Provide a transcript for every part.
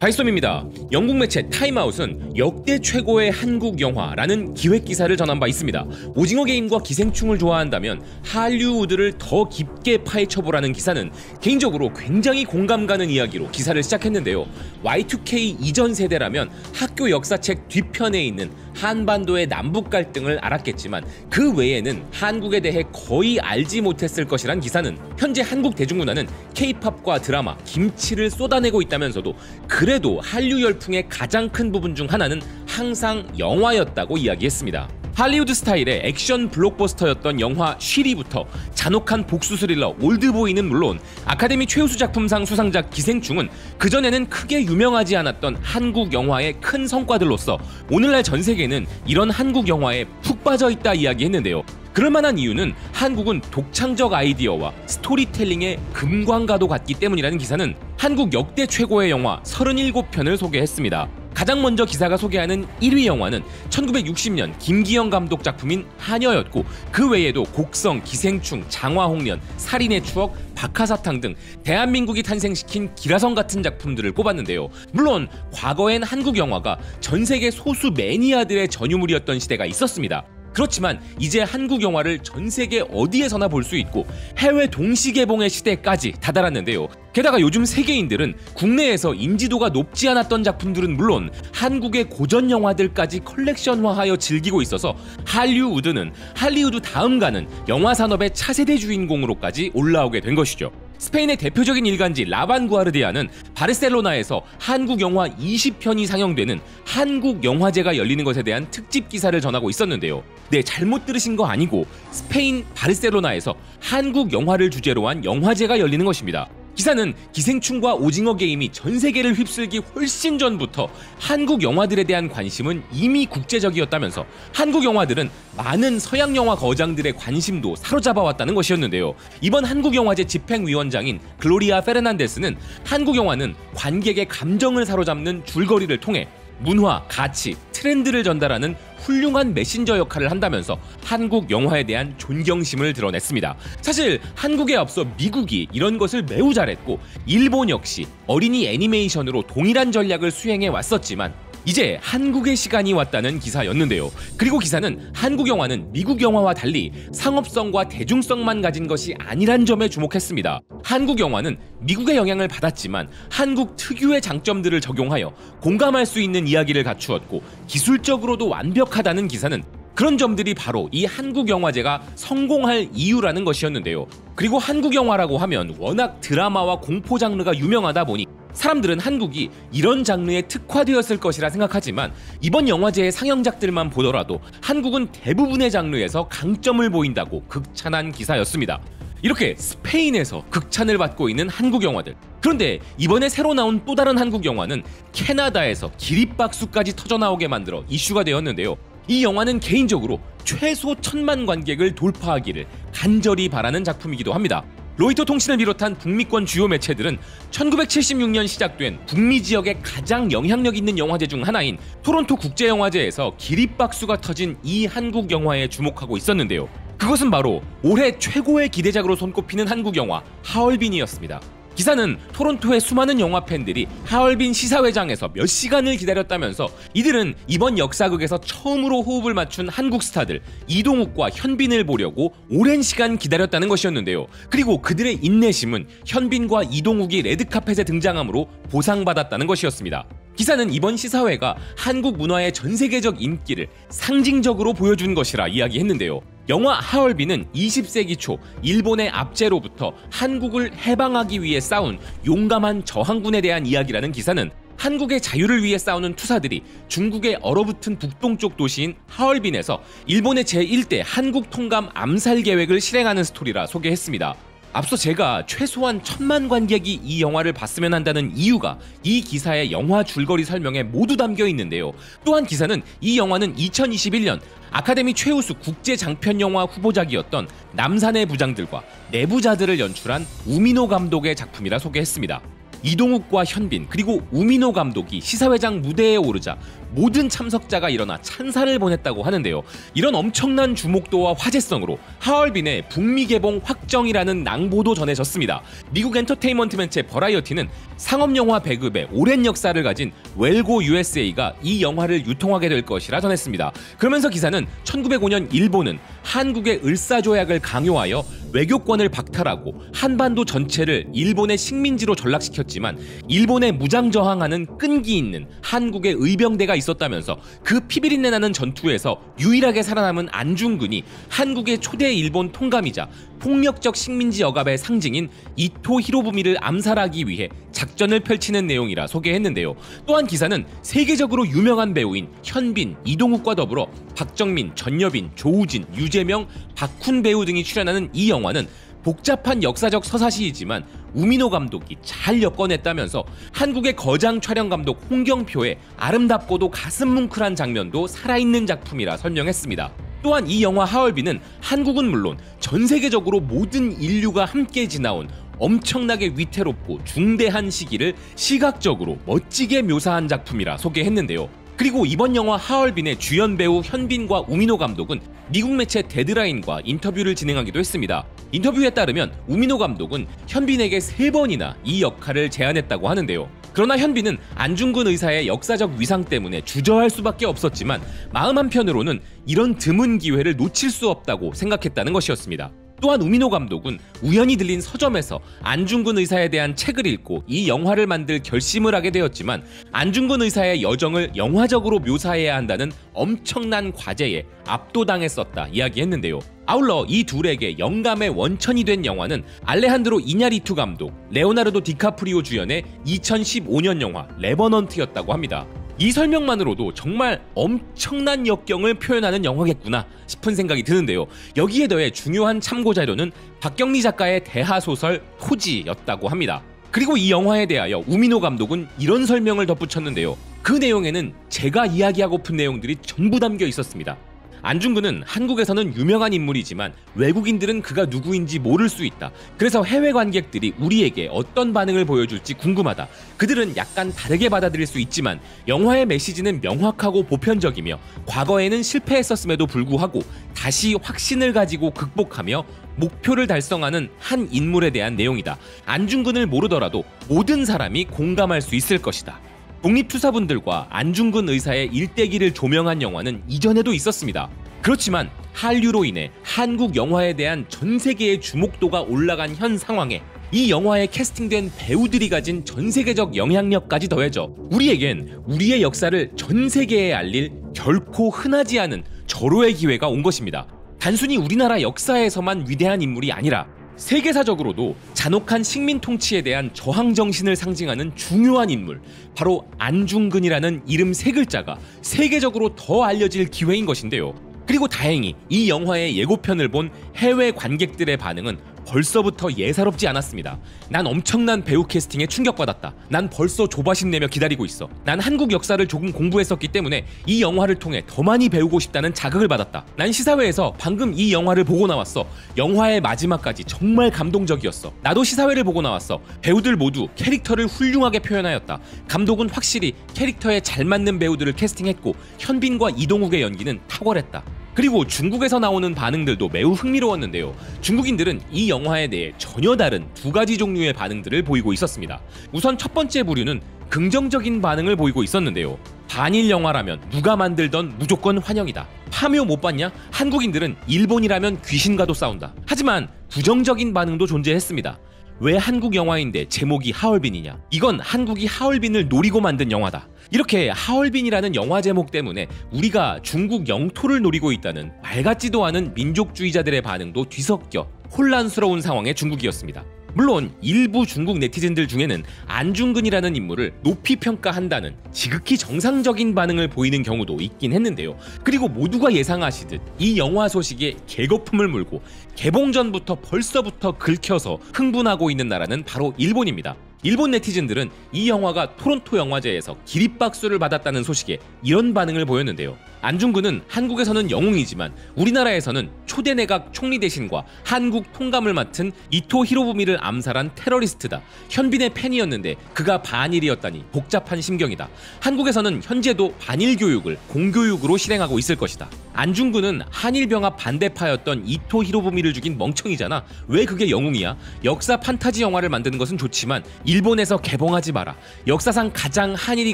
바이썸입니다. 영국 매체 타임아웃은 역대 최고의 한국 영화라는 기획 기사를 전한 바 있습니다. 오징어 게임과 기생충을 좋아한다면 할리우드를 더 깊게 파헤쳐보라는 기사는 개인적으로 굉장히 공감 가는 이야기로 기사를 시작했는데요. Y2K 이전 세대라면 학교 역사책 뒤편에 있는 한반도의 남북 갈등을 알았겠지만 그 외에는 한국에 대해 거의 알지 못했을 것이란 기사는 현재 한국 대중문화는 K-팝과 드라마, 김치를 쏟아내고 있다면서도 그래도 한류 열풍의 가장 큰 부분 중 하나는 항상 영화였다고 이야기했습니다. 할리우드 스타일의 액션 블록버스터였던 영화 쉬리부터 잔혹한 복수 스릴러 올드보이는 물론 아카데미 최우수 작품상 수상작 기생충은 그전에는 크게 유명하지 않았던 한국 영화의 큰 성과들로서 오늘날 전 세계는 이런 한국 영화에 푹 빠져있다 이야기했는데요. 그럴만한 이유는 한국은 독창적 아이디어와 스토리텔링의 금광가도 같기 때문이라는 기사는 한국 역대 최고의 영화 37편을 소개했습니다. 가장 먼저 기사가 소개하는 1위 영화는 1960년 김기영 감독 작품인 하녀였고 그 외에도 곡성, 기생충, 장화홍련, 살인의 추억, 박하사탕 등 대한민국이 탄생시킨 기라성 같은 작품들을 꼽았는데요. 물론 과거엔 한국 영화가 전 세계 소수 매니아들의 전유물이었던 시대가 있었습니다. 그렇지만 이제 한국 영화를 전 세계 어디에서나 볼 수 있고 해외 동시 개봉의 시대까지 다다랐는데요. 게다가 요즘 세계인들은 국내에서 인지도가 높지 않았던 작품들은 물론 한국의 고전 영화들까지 컬렉션화하여 즐기고 있어서 할리우드는 할리우드 다음 가는 영화 산업의 차세대 주인공으로까지 올라오게 된 것이죠. 스페인의 대표적인 일간지 라반구아르디아는 바르셀로나에서 한국 영화 20편이 상영되는 한국 영화제가 열리는 것에 대한 특집 기사를 전하고 있었는데요. 네, 잘못 들으신 거 아니고 스페인 바르셀로나에서 한국 영화를 주제로 한 영화제가 열리는 것입니다. 기사는 기생충과 오징어 게임이 전 세계를 휩쓸기 훨씬 전부터 한국 영화들에 대한 관심은 이미 국제적이었다면서 한국 영화들은 많은 서양 영화 거장들의 관심도 사로잡아왔다는 것이었는데요. 이번 한국 영화제 집행위원장인 글로리아 페르난데스는 한국 영화는 관객의 감정을 사로잡는 줄거리를 통해 문화, 가치, 트렌드를 전달하는 훌륭한 메신저 역할을 한다면서 한국 영화에 대한 존경심을 드러냈습니다. 사실 한국에 앞서 미국이 이런 것을 매우 잘했고 일본 역시 어린이 애니메이션으로 동일한 전략을 수행해 왔었지만 이제 한국의 시간이 왔다는 기사였는데요. 그리고 기사는 한국 영화는 미국 영화와 달리 상업성과 대중성만 가진 것이 아니란 점에 주목했습니다. 한국 영화는 미국의 영향을 받았지만 한국 특유의 장점들을 적용하여 공감할 수 있는 이야기를 갖추었고 기술적으로도 완벽하다는 기사는 그런 점들이 바로 이 한국 영화제가 성공할 이유라는 것이었는데요. 그리고 한국 영화라고 하면 워낙 드라마와 공포 장르가 유명하다 보니 사람들은 한국이 이런 장르에 특화되었을 것이라 생각하지만 이번 영화제의 상영작들만 보더라도 한국은 대부분의 장르에서 강점을 보인다고 극찬한 기사였습니다. 이렇게 스페인에서 극찬을 받고 있는 한국 영화들. 그런데 이번에 새로 나온 또 다른 한국 영화는 캐나다에서 기립박수까지 터져나오게 만들어 이슈가 되었는데요. 이 영화는 개인적으로 최소 1000만 관객을 돌파하기를 간절히 바라는 작품이기도 합니다. 로이터 통신을 비롯한 북미권 주요 매체들은 1976년 시작된 북미 지역의 가장 영향력 있는 영화제 중 하나인 토론토 국제영화제에서 기립박수가 터진 이 한국 영화에 주목하고 있었는데요. 그것은 바로 올해 최고의 기대작으로 손꼽히는 한국 영화 하얼빈이었습니다. 기사는 토론토의 수많은 영화 팬들이 하얼빈 시사회장에서 몇 시간을 기다렸다면서 이들은 이번 역사극에서 처음으로 호흡을 맞춘 한국 스타들 이동욱과 현빈을 보려고 오랜 시간 기다렸다는 것이었는데요. 그리고 그들의 인내심은 현빈과 이동욱이 레드카펫에 등장함으로 보상받았다는 것이었습니다. 기사는 이번 시사회가 한국 문화의 전 세계적 인기를 상징적으로 보여준 것이라 이야기했는데요. 영화 하얼빈은 20세기 초 일본의 압제로부터 한국을 해방하기 위해 싸운 용감한 저항군에 대한 이야기라는 기사는 한국의 자유를 위해 싸우는 투사들이 중국의 얼어붙은 북동쪽 도시인 하얼빈에서 일본의 제1대 한국 통감 암살 계획을 실행하는 스토리라 소개했습니다. 앞서 제가 최소한 1000만 관객이 이 영화를 봤으면 한다는 이유가 이 기사의 영화 줄거리 설명에 모두 담겨 있는데요. 또한 기사는 이 영화는 2021년 아카데미 최우수 국제 장편 영화 후보작이었던 남산의 부장들과 내부자들을 연출한 우미노 감독의 작품이라 소개했습니다. 이동욱과 현빈 그리고 우민호 감독이 시사회장 무대에 오르자 모든 참석자가 일어나 찬사를 보냈다고 하는데요. 이런 엄청난 주목도와 화제성으로 하얼빈의 북미 개봉 확정이라는 낭보도 전해졌습니다. 미국 엔터테인먼트 매체 버라이어티는 상업영화 배급의 오랜 역사를 가진 웰고 USA가 이 영화를 유통하게 될 것이라 전했습니다. 그러면서 기사는 1905년 일본은 한국의 을사조약을 강요하여 외교권을 박탈하고 한반도 전체를 일본의 식민지로 전락시켰지만 일본에 무장저항하는 끈기 있는 한국의 의병대가 있었다면서 그 피비린내 나는 전투에서 유일하게 살아남은 안중근이 한국의 초대 일본 통감이자 폭력적 식민지 억압의 상징인 이토 히로부미를 암살하기 위해 작전을 펼치는 내용이라 소개했는데요. 또한 기사는 세계적으로 유명한 배우인 현빈, 이동욱과 더불어 박정민, 전여빈, 조우진, 유재명, 박훈 배우 등이 출연하는 이 영화는 복잡한 역사적 서사시이지만 우민호 감독이 잘 엮어냈다면서 한국의 거장 촬영 감독 홍경표의 아름답고도 가슴 뭉클한 장면도 살아있는 작품이라 설명했습니다. 또한 이 영화 하얼빈은 한국은 물론 전 세계적으로 모든 인류가 함께 지나온 엄청나게 위태롭고 중대한 시기를 시각적으로 멋지게 묘사한 작품이라 소개했는데요. 그리고 이번 영화 하얼빈의 주연 배우 현빈과 우민호 감독은 미국 매체 데드라인과 인터뷰를 진행하기도 했습니다. 인터뷰에 따르면 우민호 감독은 현빈에게 3번이나 이 역할을 제안했다고 하는데요. 그러나 현빈은 안중근 의사의 역사적 위상 때문에 주저할 수밖에 없었지만 마음 한편으로는 이런 드문 기회를 놓칠 수 없다고 생각했다는 것이었습니다. 또한 우민호 감독은 우연히 들린 서점에서 안중근 의사에 대한 책을 읽고 이 영화를 만들 결심을 하게 되었지만 안중근 의사의 여정을 영화적으로 묘사해야 한다는 엄청난 과제에 압도당했었다 이야기했는데요. 아울러 이 둘에게 영감의 원천이 된 영화는 알레한드로 이냐리투 감독, 레오나르도 디카프리오 주연의 2015년 영화 레버넌트였다고 합니다. 이 설명만으로도 정말 엄청난 역경을 표현하는 영화겠구나 싶은 생각이 드는데요. 여기에 더해 중요한 참고자료는 박경리 작가의 대하소설 토지였다고 합니다. 그리고 이 영화에 대하여 우민호 감독은 이런 설명을 덧붙였는데요. 그 내용에는 제가 이야기하고픈 내용들이 전부 담겨 있었습니다. 안중근은 한국에서는 유명한 인물이지만 외국인들은 그가 누구인지 모를 수 있다. 그래서 해외 관객들이 우리에게 어떤 반응을 보여줄지 궁금하다. 그들은 약간 다르게 받아들일 수 있지만 영화의 메시지는 명확하고 보편적이며 과거에는 실패했었음에도 불구하고 다시 확신을 가지고 극복하며 목표를 달성하는 한 인물에 대한 내용이다. 안중근을 모르더라도 모든 사람이 공감할 수 있을 것이다. 독립투사분들과 안중근 의사의 일대기를 조명한 영화는 이전에도 있었습니다. 그렇지만 한류로 인해 한국 영화에 대한 전 세계의 주목도가 올라간 현 상황에 이 영화에 캐스팅된 배우들이 가진 전 세계적 영향력까지 더해져 우리에겐 우리의 역사를 전 세계에 알릴 결코 흔하지 않은 절호의 기회가 온 것입니다. 단순히 우리나라 역사에서만 위대한 인물이 아니라 세계사적으로도 잔혹한 식민 통치에 대한 저항 정신을 상징하는 중요한 인물, 바로 안중근이라는 이름 3글자가 세계적으로 더 알려질 기회인 것인데요. 그리고 다행히 이 영화의 예고편을 본 해외 관객들의 반응은 벌써부터 예사롭지 않았습니다. 난 엄청난 배우 캐스팅에 충격받았다. 난 벌써 조바심 내며 기다리고 있어. 난 한국 역사를 조금 공부했었기 때문에 이 영화를 통해 더 많이 배우고 싶다는 자극을 받았다. 난 시사회에서 방금 이 영화를 보고 나왔어. 영화의 마지막까지 정말 감동적이었어. 나도 시사회를 보고 나왔어. 배우들 모두 캐릭터를 훌륭하게 표현하였다. 감독은 확실히 캐릭터에 잘 맞는 배우들을 캐스팅했고 현빈과 이동욱의 연기는 탁월했다. 그리고 중국에서 나오는 반응들도 매우 흥미로웠는데요. 중국인들은 이 영화에 대해 전혀 다른 2가지 종류의 반응들을 보이고 있었습니다. 우선 첫 번째 부류는 긍정적인 반응을 보이고 있었는데요. 반일 영화라면 누가 만들던 무조건 환영이다. 파묘 못 봤냐? 한국인들은 일본이라면 귀신과도 싸운다. 하지만 부정적인 반응도 존재했습니다. 왜 한국 영화인데 제목이 하얼빈이냐? 이건 한국이 하얼빈을 노리고 만든 영화다. 이렇게 하얼빈이라는 영화 제목 때문에 우리가 중국 영토를 노리고 있다는 말 같지도 않은 민족주의자들의 반응도 뒤섞여 혼란스러운 상황의 중국이었습니다. 물론 일부 중국 네티즌들 중에는 안중근이라는 인물을 높이 평가한다는 지극히 정상적인 반응을 보이는 경우도 있긴 했는데요. 그리고 모두가 예상하시듯 이 영화 소식에 개거품을 물고 개봉 전부터 벌써부터 긁혀서 흥분하고 있는 나라는 바로 일본입니다. 일본 네티즌들은 이 영화가 토론토 영화제에서 기립박수를 받았다는 소식에 이런 반응을 보였는데요. 안중근은 한국에서는 영웅이지만 우리나라에서는 초대 내각 총리 대신과 한국 통감을 맡은 이토 히로부미를 암살한 테러리스트다. 현빈의 팬이었는데 그가 반일이었다니 복잡한 심경이다. 한국에서는 현재도 반일 교육을 공교육으로 실행하고 있을 것이다. 안중근은 한일병합 반대파였던 이토 히로부미를 죽인 멍청이잖아. 왜 그게 영웅이야? 역사 판타지 영화를 만드는 것은 좋지만 일본에서 개봉하지 마라. 역사상 가장 한일이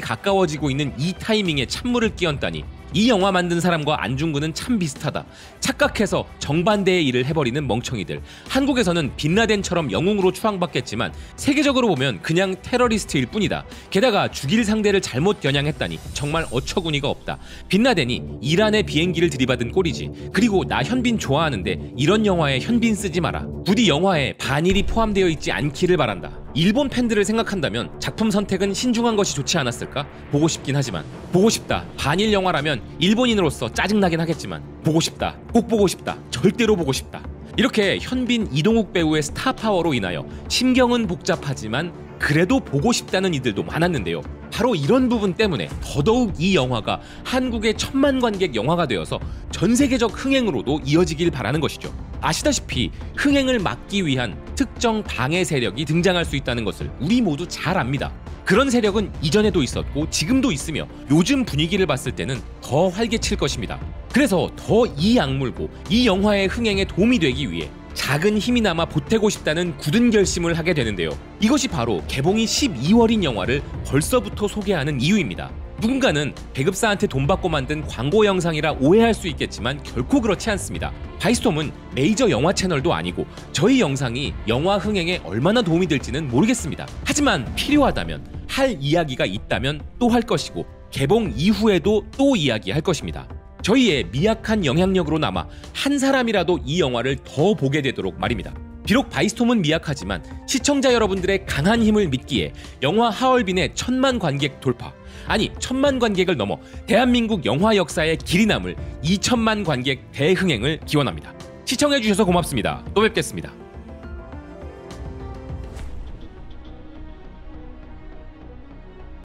가까워지고 있는 이 타이밍에 찬물을 끼얹다니. 이 영화 만든 사람과 안중근은 참 비슷하다. 착각해서 정반대의 일을 해버리는 멍청이들. 한국에서는 빈라덴처럼 영웅으로 추앙받겠지만 세계적으로 보면 그냥 테러리스트일 뿐이다. 게다가 죽일 상대를 잘못 겨냥했다니 정말 어처구니가 없다. 빈라덴이 이란의 비행기를 들이받은 꼴이지. 그리고 나 현빈 좋아하는데 이런 영화에 현빈 쓰지 마라. 부디 영화에 반일이 포함되어 있지 않기를 바란다. 일본 팬들을 생각한다면 작품 선택은 신중한 것이 좋지 않았을까? 보고 싶긴 하지만. 보고 싶다. 반일 영화라면 일본인으로서 짜증나긴 하겠지만 보고 싶다. 꼭 보고 싶다. 절대로 보고 싶다. 이렇게 현빈, 이동욱 배우의 스타 파워로 인하여 심경은 복잡하지만 그래도 보고 싶다는 이들도 많았는데요. 바로 이런 부분 때문에 더더욱 이 영화가 한국의 1000만 관객 영화가 되어서 전 세계적 흥행으로도 이어지길 바라는 것이죠. 아시다시피 흥행을 막기 위한 특정 방해 세력이 등장할 수 있다는 것을 우리 모두 잘 압니다. 그런 세력은 이전에도 있었고 지금도 있으며 요즘 분위기를 봤을 때는 더 활개칠 것입니다. 그래서 더 이 악물고 이 영화의 흥행에 도움이 되기 위해 작은 힘이나마 보태고 싶다는 굳은 결심을 하게 되는데요. 이것이 바로 개봉이 12월인 영화를 벌써부터 소개하는 이유입니다. 누군가는 배급사한테 돈 받고 만든 광고 영상이라 오해할 수 있겠지만 결코 그렇지 않습니다. 바이스톰은 메이저 영화 채널도 아니고 저희 영상이 영화 흥행에 얼마나 도움이 될지는 모르겠습니다. 하지만 필요하다면, 할 이야기가 있다면 또 할 것이고 개봉 이후에도 또 이야기할 것입니다. 저희의 미약한 영향력으로 남아 한 사람이라도 이 영화를 더 보게 되도록 말입니다. 비록 바이스톰은 미약하지만 시청자 여러분들의 강한 힘을 믿기에 영화 하얼빈의 1000만 관객 돌파, 아니 1000만 관객을 넘어 대한민국 영화 역사에 길이 남을 2000만 관객 대흥행을 기원합니다. 시청해주셔서 고맙습니다. 또 뵙겠습니다.